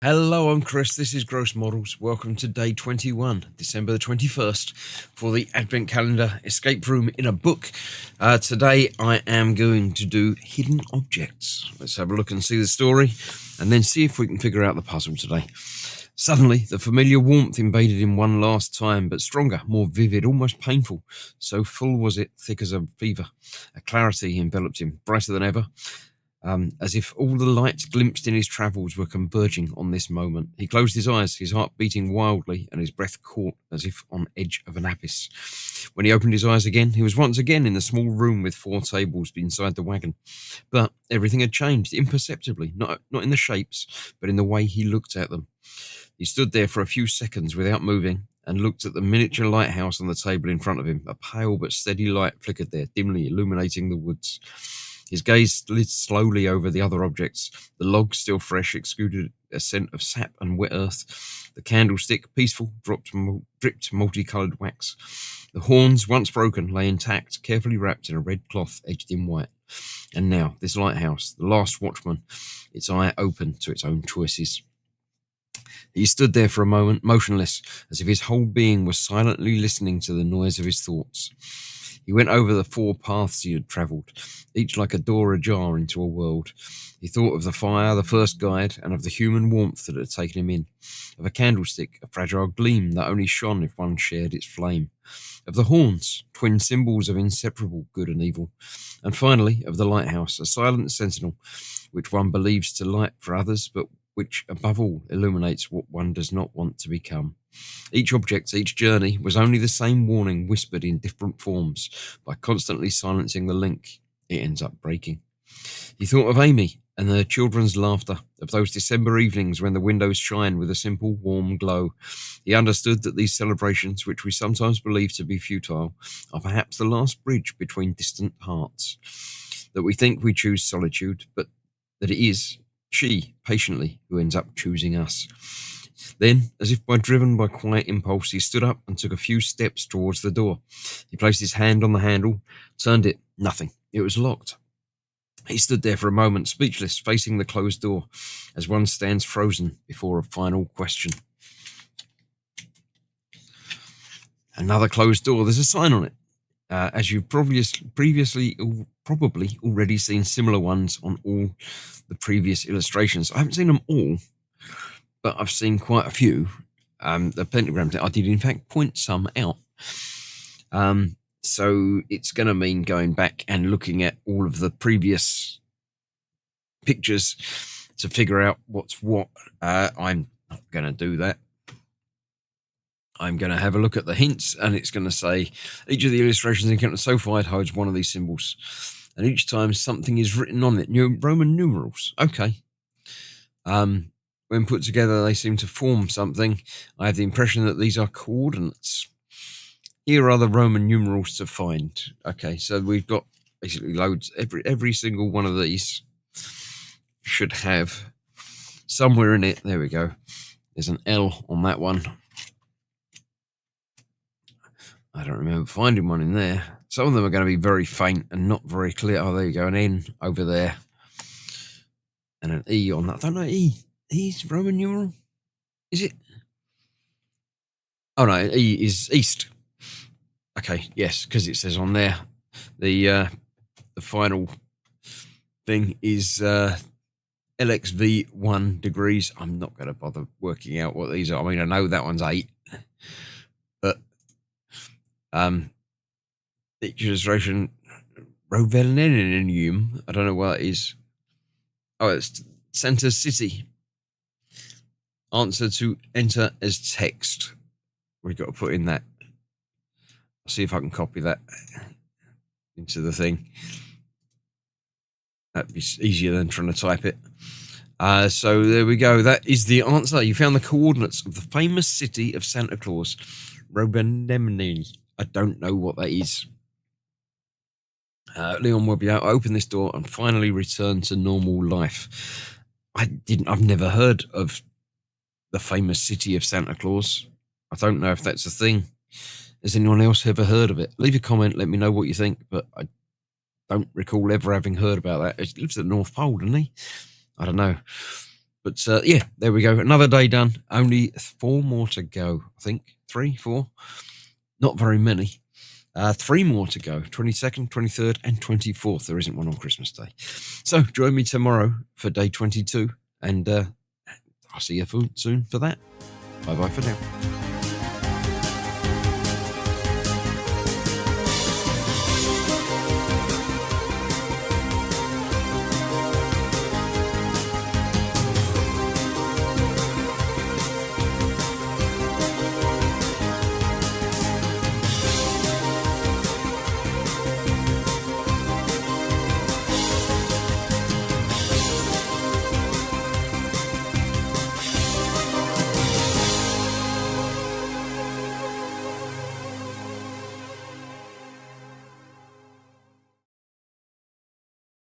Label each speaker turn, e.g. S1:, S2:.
S1: Hello, I'm Chris. This is Gross Models. Welcome to day 21, December the 21st, for the Advent Calendar Escape Room in a Book. Today I am going to do Hidden Objects. Let's have a look and see the story, and then see if we can figure out the puzzle today. Suddenly, the familiar warmth invaded him one last time, but stronger, more vivid, almost painful. So full was it, thick as a fever. A clarity enveloped him, brighter than ever. As if all the lights glimpsed in his travels were converging on this moment. He closed his eyes, his heart beating wildly, and his breath caught as if on edge of an abyss. When he opened his eyes again, he was once again in the small room with 4 tables inside the wagon. But everything had changed imperceptibly, not in the shapes, but in the way he looked at them. He stood there for a few seconds without moving and looked at the miniature lighthouse on the table in front of him. A pale but steady light flickered there, dimly illuminating the woods. His gaze slid slowly over the other objects. The logs, still fresh, exuded a scent of sap and wet earth. The candlestick, peaceful, dripped multicoloured wax. The horns, once broken, lay intact, carefully wrapped in a red cloth edged in white. And now, this lighthouse, the last watchman, its eye open to its own choices. He stood there for a moment, motionless, as if his whole being was silently listening to the noise of his thoughts. He went over the 4 paths he had travelled, each like a door ajar into a world. He thought of the fire, the first guide, and of the human warmth that had taken him in, of a candlestick, a fragile gleam that only shone if one shared its flame, of the horns, twin symbols of inseparable good and evil, and finally of the lighthouse, a silent sentinel, which one believes to light for others, but which above all illuminates what one does not want to become. Each object, each journey, was only the same warning whispered in different forms. By constantly silencing the link, it ends up breaking. He thought of Amy and her children's laughter, of those December evenings when the windows shine with a simple, warm glow. He understood that these celebrations, which we sometimes believe to be futile, are perhaps the last bridge between distant hearts. That we think we choose solitude, but that it is she, patiently, who ends up choosing us. Then, as if driven by quiet impulse, he stood up and took a few steps towards the door. He placed his hand on the handle, turned it, nothing. It was locked. He stood there for a moment, speechless, facing the closed door, as one stands frozen before a final question. Another closed door. There's a sign on it. As you've probably already seen similar ones on all the previous illustrations. I haven't seen them all, but I've seen quite a few. The pentagrams, I did in fact point some out. So it's going to mean going back and looking at all of the previous pictures to figure out what's what. I'm not going to do that. I'm going to have a look at the hints, and it's going to say each of the illustrations encountered so far holds one of these symbols, and each time something is written on it. Roman numerals. Okay. When put together, they seem to form something. I have the impression that these are coordinates. Here are the Roman numerals to find. Okay, so we've got basically loads. Every single one of these should have somewhere in it. There we go. There's an L on that one. I don't remember finding one in there. Some of them are going to be very faint and not very clear. Oh, there you go. An N over there. And an E on that. I don't know. E's Roman numeral? Is it? Oh, no. E is East. Okay. Yes, because it says on there. The final thing is LXV 1 degrees. I'm not going to bother working out what these are. I mean, I know that one's 8. But each illustration, Rovellinium, I don't know what that is. Oh, it's Center City. Answer to enter as text. We've got to put in that. I'll see if I can copy that into the thing. That'd be easier than trying to type it. So there we go. That is the answer. You found the coordinates of the famous city of Santa Claus, Rovellinium. I don't know what that is. Leon will be able to open this door and finally return to normal life. I've never heard of the famous city of Santa Claus. I don't know if that's a thing. Has anyone else ever heard of it? Leave a comment, let me know what you think, but I don't recall ever having heard about that. He lives at the North Pole, doesn't he? I don't know. But yeah, there we go. Another day done. Only 4 more to go. I think 3, 4. Not very many. 3 more to go. 22nd, 23rd, and 24th. There isn't one on Christmas Day. So join me tomorrow for day 22, and I'll see you soon for that. Bye bye for now.